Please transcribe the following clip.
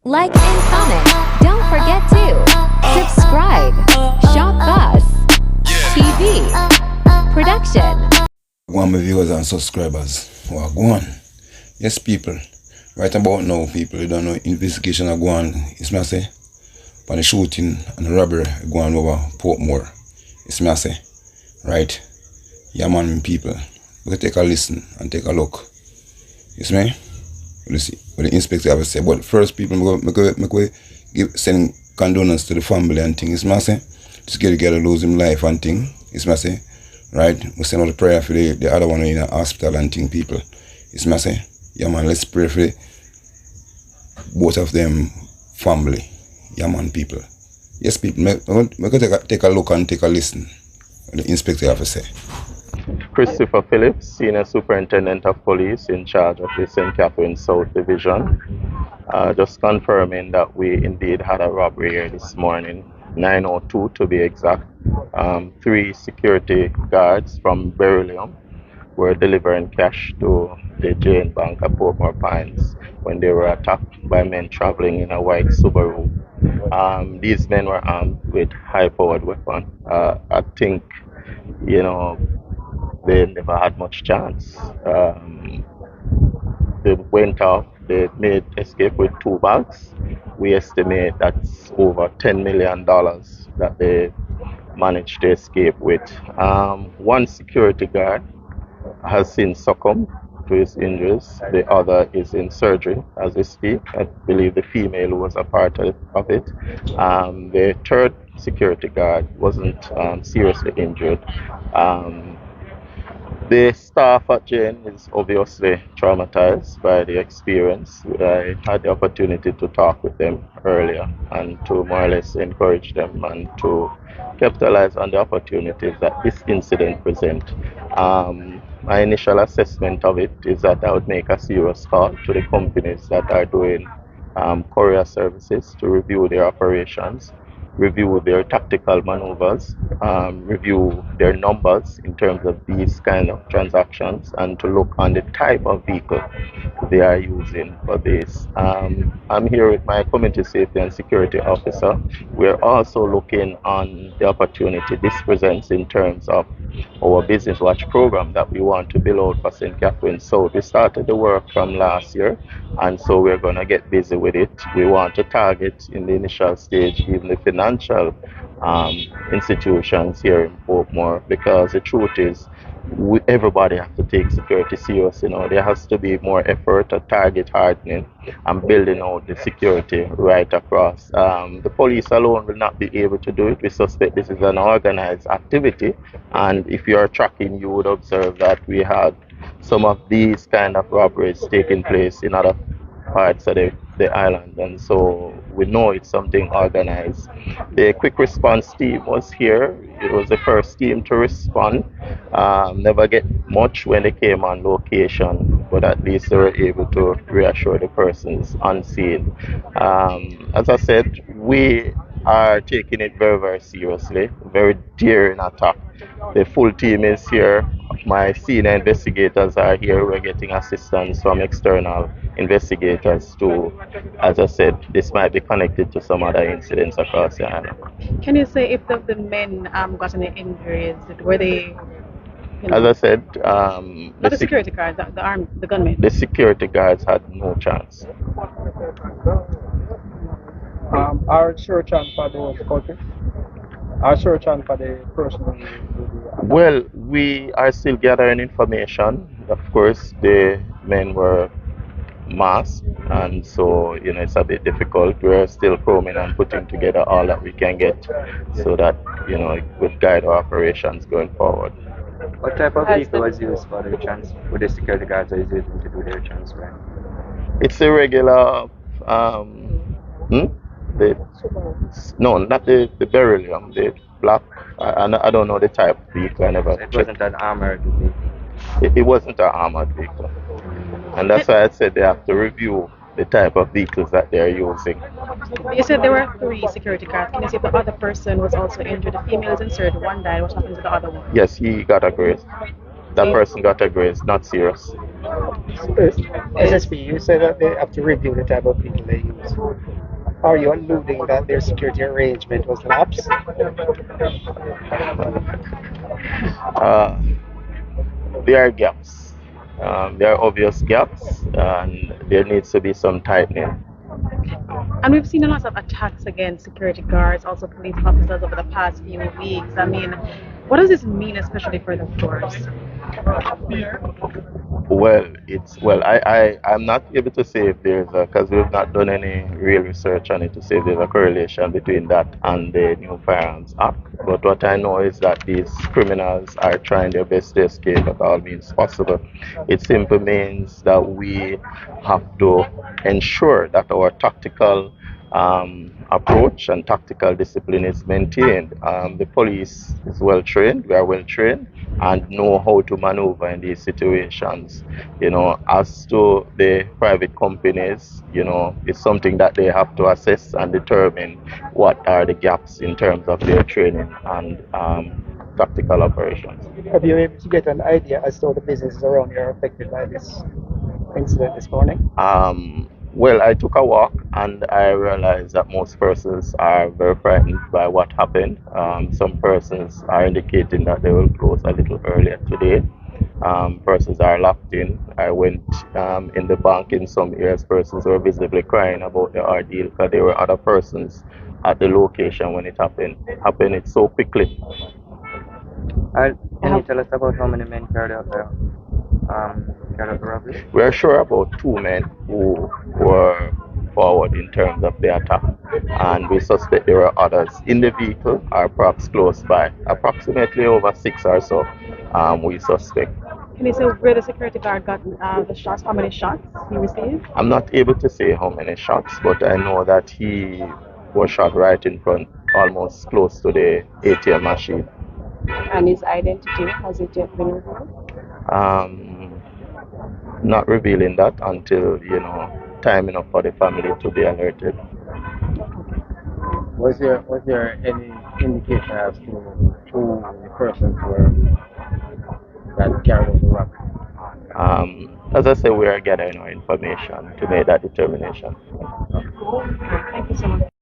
Like and comment. Don't forget to subscribe. Shop Bus TV Production. Go on, my viewers and subscribers. Well, go on. Yes, people. Right about now, people, you don't know, investigation are going on. It's me I say, on the shooting and the robbery going over Portmore. It's me I say, right? Yeah, man, people. We take a listen and take a look. It's me. We'll see what the inspector have to say. But first, people, send condolence to the family and things. It's me I say, just get together, lose him life and thing. It's me I say, right? We send out a prayer for the other one in the hospital and thing, people. It's me I say, yeah, man, let's pray for both of them family. Yeah, man, people. Yes, people, we take a look and take a listen what the inspector have to say. Christopher Phillips, Senior Superintendent of Police in charge of the St. Catherine South Division. Just confirming that we indeed had a robbery here this morning, 9:02 to be exact. 3 security guards from Beryllium were delivering cash to the Jane Bank at Portmore Pines when they were attacked by men traveling in a white Subaru. These men were armed with high-powered weapons. I think, they never had much chance. They went off, they made escape with 2 bags. We estimate that's over $10 million that they managed to escape with. 1 security guard has since succumbed to his injuries. The other is in surgery as we speak. I believe the female who was a part of it. The 3rd security guard wasn't seriously injured. The staff at Jane is obviously traumatized by the experience. I had the opportunity to talk with them earlier and to more or less encourage them and to capitalize on the opportunities that this incident presents. My initial assessment of it is that I would make a serious call to the companies that are doing courier services to review their operations, review their tactical maneuvers, review their numbers in terms of these kind of transactions, and to look on the type of vehicle they are using for this. I'm here with my community safety and security officer. We're also looking on the opportunity this presents in terms of our Business Watch program that we want to build out for St. Catherine South. We started the work from last year, and so we're going to get busy with it. We want to target in the initial stage even the financial institutions here in Portmore, because the truth is everybody has to take security serious. There has to be more effort at target hardening and building out the security right across. The police alone will not be able to do it. We suspect this is an organized activity, and if you are tracking, you would observe that we had some of these kind of robberies taking place in other parts of the island, and so we know it's something organized. The quick response team was here. It was the first team to respond. Never get much when they came on location, but at least they were able to reassure the persons unseen. As I said, we are taking it very, very seriously. Very daring attack. The full team is here. My senior investigators are here. We're getting assistance from external investigators too. As I said, this might be connected to some other incidents across the island. Can you say if the men got any injuries? Were they? As I said, not the security guards, the gunmen. The security guards had no chance. Our search on for the culprits. Our search on for the person. Well, we are still gathering information. Of course, the men were masked, and so it's a bit difficult. We're still combing and putting together all that we can get, so that it would guide our operations going forward. What type of vehicle was used for the for the security guards are using to do their transfer? It's a regular no, not the Beryllium, the black. I don't know the type of vehicle. I never It checked. wasn't an armored vehicle. It wasn't an armored vehicle, and that's why I said they have to review the type of vehicles that they're using. You said there were 3 security guards. Can you say if the other person was also injured? The female is injured, 1 died. What happened to the other one? Yes, he got a grace. That person got a grace, not serious. SSP, you said that they have to review the type of people they use. Are you alluding that their security arrangement was lapsed? Uh, there are gaps. There are obvious gaps, and there needs to be some tightening. And we've seen a lot of attacks against security guards, also police officers over the past few weeks. I mean, what does this mean, especially for the force? I'm not able to say if there's because we've not done any real research on it to say if there's a correlation between that and the New Firearms Act. But what I know is that these criminals are trying their best to escape at all means possible. It simply means that we have to ensure that our tactical approach and tactical discipline is maintained. The police is well trained, we are well trained, and know how to maneuver in these situations. As to the private companies, it's something that they have to assess and determine what are the gaps in terms of their training and tactical operations. Have you been able to get an idea as to how the businesses around here are affected by this incident this morning? Well, I took a walk and I realized that most persons are very frightened by what happened. Some persons are indicating that they will close a little earlier today. Persons are locked in. I went in the bank in some areas. Persons were visibly crying about the ordeal because there were other persons at the location when it happened. It so quickly. Can you tell us about how many men carried out the robbery? We are sure about 2 men who were forward in terms of the attack, and we suspect there were others in the vehicle or perhaps close by. Approximately over 6 or so, we suspect. Can you say where the security guard got the shots? How many shots he received? I'm not able to say how many shots, but I know that he was shot right in front, almost close to the ATM machine. And his identity, has it yet been revealed? Not revealing that until time enough for the family to be alerted. Was there any indication as to who the persons were that carried out the robbery? As I say, we are gathering our information to make that determination. Thank you so much.